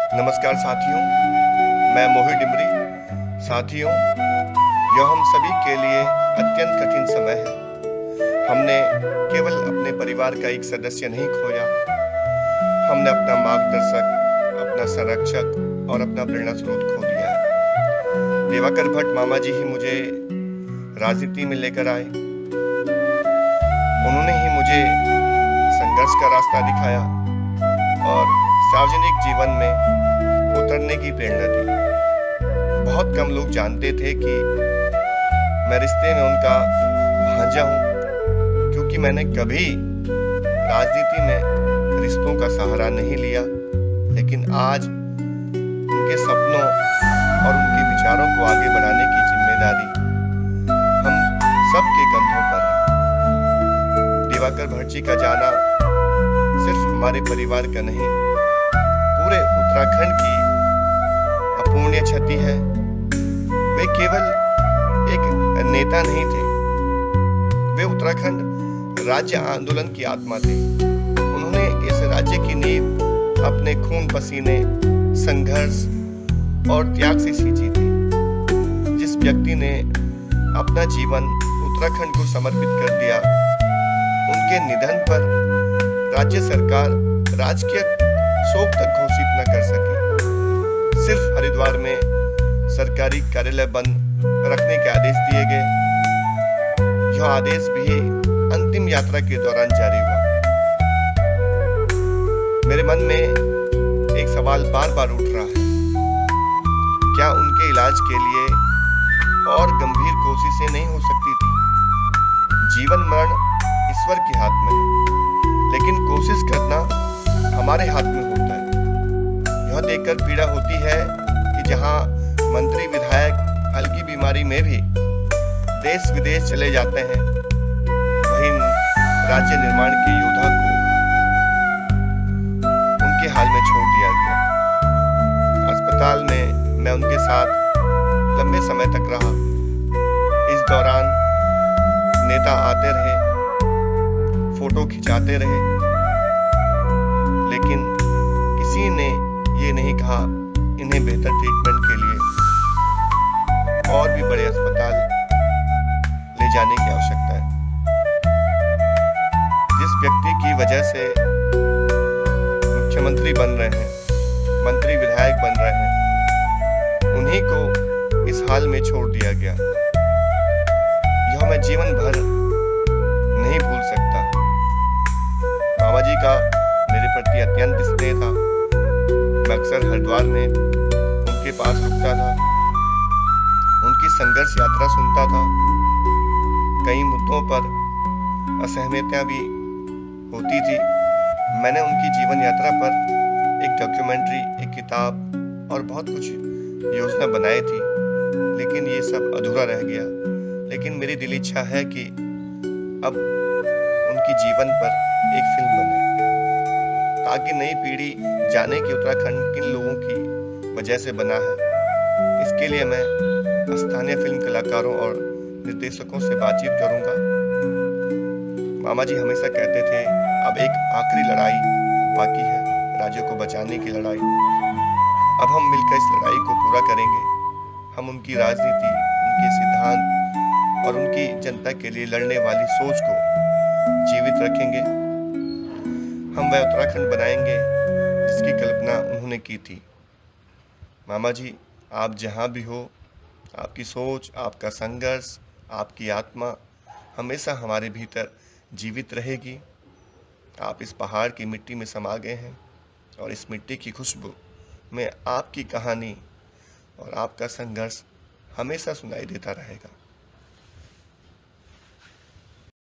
नमस्कार साथियों, मैं मोहित डिमरी। साथियों, यह हम सभी के लिए अत्यंत कठिन समय है। हमने केवल अपने परिवार का एक सदस्य नहीं खोया, हमने अपना मार्गदर्शक, अपना संरक्षक और अपना प्रेरणा स्रोत खो दिया है। दिवाकर भट्ट मामा जी ही मुझे राजनीति में लेकर आए। उन्होंने ही मुझे संघर्ष का रास्ता दिखाया और सार्वजनिक जीवन में उतरने की प्रेरणा दी। बहुत कम लोग जानते थे कि मैं रिश्ते में उनका भांजा हूं, क्योंकि मैंने कभी राजनीति में रिश्तों का सहारा नहीं लिया। लेकिन आज उनके सपनों और उनके विचारों को आगे बढ़ाने की जिम्मेदारी हम सबके कंधों पर है। दिवाकर भट्ट जी का जाना सिर्फ हमारे परिवार का नहीं, पूरे उत्तराखंड की अपूर्णीय क्षति है। वे केवल एक नेता नहीं थे, वे उत्तराखंड राज्य आंदोलन की आत्मा थे। उन्होंने इस राज्य की नींव अपने खून पसीने, संघर्ष और त्याग से सींची थी। जिस व्यक्ति ने अपना जीवन उत्तराखंड को समर्पित कर दिया, उनके निधन पर राज्य सरकार राजकीय शोक तक घोषित न कर सकी। सिर्फ हरिद्वार में सरकारी कार्यालय बंद रखने के आदेश दिए गए। यह आदेश भी अंतिम यात्रा के दौरान जारी हुआ। मेरे मन में एक सवाल बार बार उठ रहा है, क्या उनके इलाज के लिए और गंभीर कोशिशें नहीं हो सकती थी? जीवन मरण ईश्वर के हाथ में है, लेकिन कोशिश करना हमारे हाथ में होता है। यह देखकर पीड़ा होती है कि जहां मंत्री विधायक हल्की बीमारी में भी देश विदेश चले जाते हैं, वहीं राज्य निर्माण के योद्धा को उनके हाल में छोड़ दिया गया। अस्पताल में मैं उनके साथ लंबे समय तक रहा। इस दौरान नेता आते रहे, फोटो खिंचाते रहे, लेकिन किसी ने ये नहीं कहा इन्हें बेहतर ट्रीटमेंट के लिए और भी बड़े अस्पताल ले जाने की आवश्यकता है। जिस व्यक्ति की वजह से मुख्यमंत्री बन रहे हैं, मंत्री विधायक बन रहे हैं, उन्हीं को इस हाल में छोड़ दिया गया। यह मैं जीवन भर नहीं भूल सकता। मामा जी का मेरे प्रति अत्यंत स्नेह था। मैं अक्सर हरिद्वार में उनके पास रुकता था, उनकी संघर्ष यात्रा सुनता था। कई मुद्दों पर असहमतियां भी होती थी। मैंने उनकी जीवन यात्रा पर एक डॉक्यूमेंट्री, एक किताब और बहुत कुछ योजना बनाई थी, लेकिन ये सब अधूरा रह गया। लेकिन मेरी दिली इच्छा है कि अब उनकी जीवन पर एक फिल्म बने, ताकि नई पीढ़ी जाने कि उत्तराखंड किन लोगों की वजह से बना है। इसके लिए मैं स्थानीय फिल्म कलाकारों और निर्देशकों से बातचीत करूंगा। मामा जी हमेशा कहते थे, अब एक आखिरी लड़ाई बाकी है, राज्य को बचाने की लड़ाई। अब हम मिलकर इस लड़ाई को पूरा करेंगे। हम उनकी राजनीति, उनके सिद्धांत और उनकी जनता के लिए लड़ने वाली सोच को जीवित रखेंगे। हम वह उत्तराखंड बनाएंगे जिसकी कल्पना उन्होंने की थी। मामा जी, आप जहां भी हो, आपकी सोच, आपका संघर्ष, आपकी आत्मा हमेशा हमारे भीतर जीवित रहेगी। आप इस पहाड़ की मिट्टी में समा गए हैं और इस मिट्टी की खुशबू में आपकी कहानी और आपका संघर्ष हमेशा सुनाई देता रहेगा।